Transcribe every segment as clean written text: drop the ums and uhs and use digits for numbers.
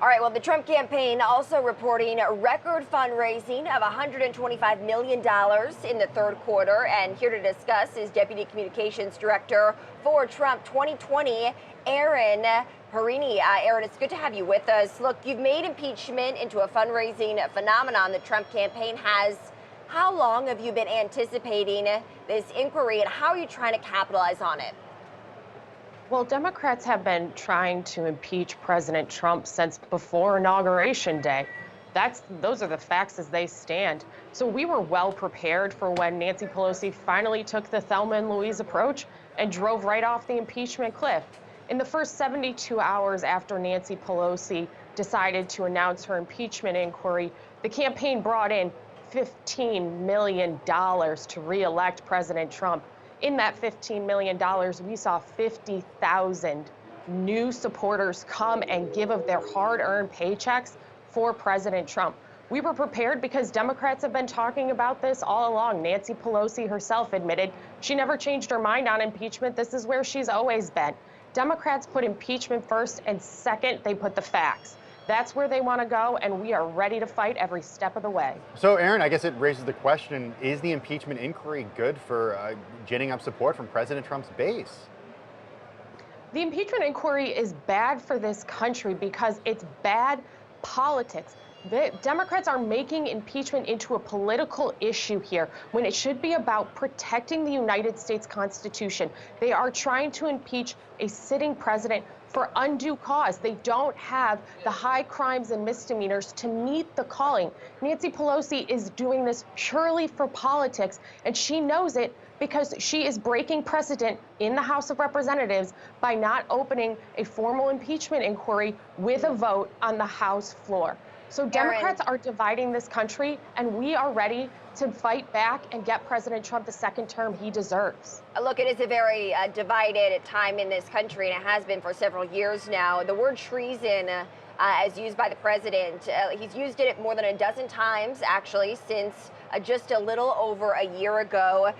All right, well, the Trump campaign also reporting a record fundraising of $125 million in the third quarter. And here to discuss is Deputy Communications Director for Trump 2020, Aaron Perini. Aaron, it's good to have you with us. Look, you've made impeachment into a fundraising phenomenon the Trump campaign has. How long have you been anticipating this inquiry, and how are you trying to capitalize on it? Well, Democrats have been trying to impeach President Trump since before Inauguration Day. Those are the facts as they stand. So we were well prepared for when Nancy Pelosi finally took the Thelma and Louise approach and drove right off the impeachment cliff. In the first 72 hours after Nancy Pelosi decided to announce her impeachment inquiry, the campaign brought in $15 million to re-elect President Trump. In that $15 million, we saw 50,000 new supporters come and give of their hard-earned paychecks for President Trump. We were prepared because Democrats have been talking about this all along. Nancy Pelosi herself admitted she never changed her mind on impeachment. This is where she's always been. Democrats put impeachment first, and second, they put the facts. That's where they want to go, and we are ready to fight every step of the way. So, Aaron, I guess it raises the question, is the impeachment inquiry good for ginning up support from President Trump's base? The impeachment inquiry is bad for this country because it's bad politics. The Democrats are making impeachment into a political issue here when it should be about protecting the United States Constitution. They are trying to impeach a sitting president for undue cause. They don't have the high crimes and misdemeanors to meet the calling. Nancy Pelosi is doing this purely for politics, and she knows it because she is breaking precedent in the House of Representatives by not opening a formal impeachment inquiry with a vote on the House floor. So Democrats are dividing this country, and we are ready to fight back and get President Trump the second term he deserves. Look, it is a very divided time in this country, and it has been for several years now. The word treason, as used by the president, he's used it more than a dozen times, actually, since just a little over a year ago.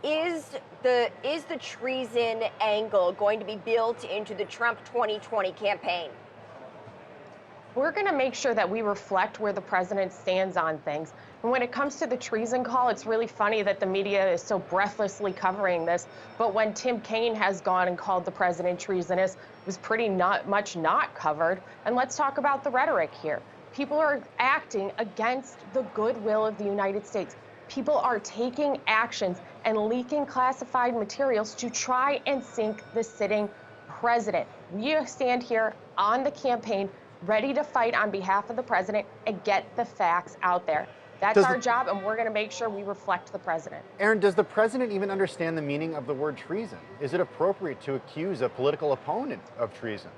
Is the treason angle going to be built into the Trump 2020 campaign? We're going to make sure that we reflect where the president stands on things. And when it comes to the treason call, it's really funny that the media is so breathlessly covering this. But when Tim Kaine has gone and called the president treasonous, it was pretty much not covered. And let's talk about the rhetoric here. People are acting against the goodwill of the United States. People are taking actions and leaking classified materials to try and sink the sitting president. We stand here on the campaign ready to fight on behalf of the president and get the facts out there. That's our job, and we're going to make sure we reflect the president. Aaron, does the president even understand the meaning of the word treason? Is it appropriate to accuse a political opponent of treason?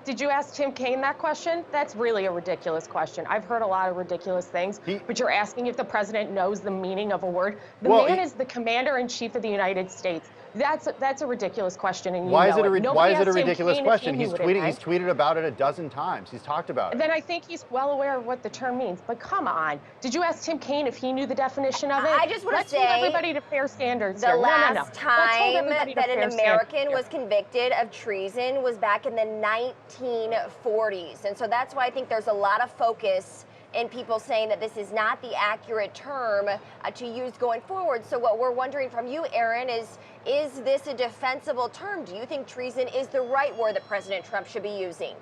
Did you ask Tim Kaine that question? That's really a ridiculous question. I've heard a lot of ridiculous things, but you're asking if the president knows the meaning of a word. The man is the commander-in-chief of the United States. That's a ridiculous question, and why is it a ridiculous question? He's tweeted about it a dozen times. He's talked about it. Then I think he's well aware of what the term means. But come on, did you ask Tim Kaine if he knew the definition of it? I just want to say, let's hold everybody to fair standards. The last time that an American was convicted of treason was back in the 1940s, and so that's why I think there's a lot of focus and people saying that this is not the accurate term to use going forward. So what we're wondering from you, Aaron, is this a defensible term? Do you think treason is the right word that President Trump should be using?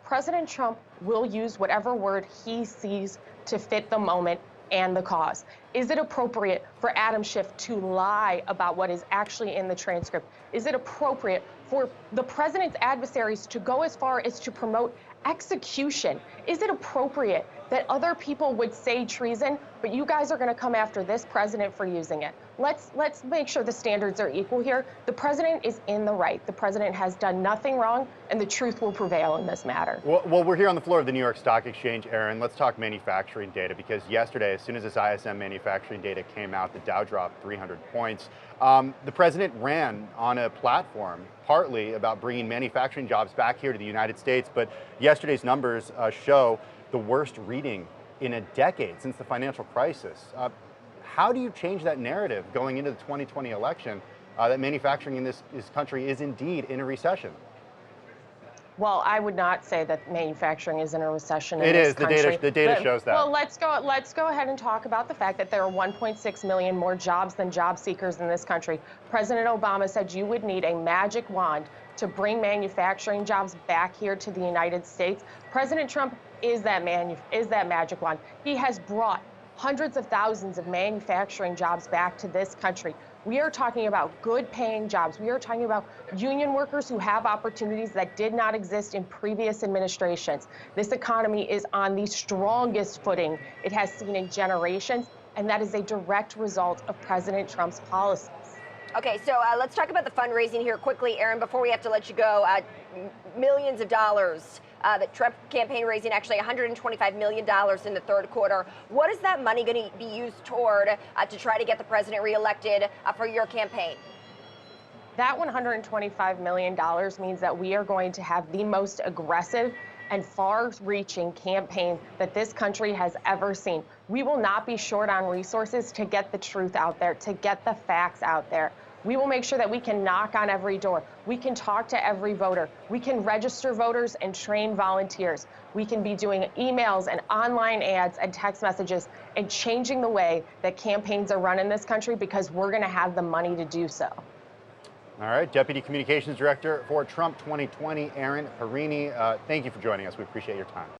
President Trump will use whatever word he sees to fit the moment and the cause. Is it appropriate for Adam Schiff to lie about what is actually in the transcript? Is it appropriate for the president's adversaries to go as far as to promote execution? Is it appropriate that other people would say treason, but you guys are going to come after this president for using it? Let's make sure the standards are equal here. The president is in the right. The president has done nothing wrong, and the truth will prevail in this matter. Well, we're here on the floor of the New York Stock Exchange, Aaron. Let's talk manufacturing data, because yesterday, as soon as this ISM manufacturing data came out, the Dow dropped 300 points. The president ran on a platform partly about bringing manufacturing jobs back here to the United States, but yesterday's numbers show the worst reading in a decade since the financial crisis. How do you change that narrative going into the 2020 election that manufacturing in this country is indeed in a recession? Well, I would not say that manufacturing is in a recession in It this is. country. The data shows that. Well, let's go ahead and talk about the fact that there are 1.6 million more jobs than job seekers in this country. President Obama said you would need a magic wand to bring manufacturing jobs back here to the United States. President Trump is that magic wand. He has brought hundreds of thousands of manufacturing jobs back to this country. We are talking about good paying jobs. We are talking about union workers who have opportunities that did not exist in previous administrations. This economy is on the strongest footing it has seen in generations, and that is a direct result of President Trump's policies. Okay, so let's talk about the fundraising here quickly, Aaron, before we have to let you go. Millions of dollars. The Trump campaign raising actually $125 million in the third quarter. What is that money going to be used toward to try to get the president reelected for your campaign? That $125 million means that we are going to have the most aggressive and far-reaching campaign that this country has ever seen. We will not be short on resources to get the truth out there, to get the facts out there. We will make sure that we can knock on every door. We can talk to every voter. We can register voters and train volunteers. We can be doing emails and online ads and text messages and changing the way that campaigns are run in this country because we're going to have the money to do so. All right, Deputy Communications Director for Trump 2020, Erin Perini, thank you for joining us. We appreciate your time.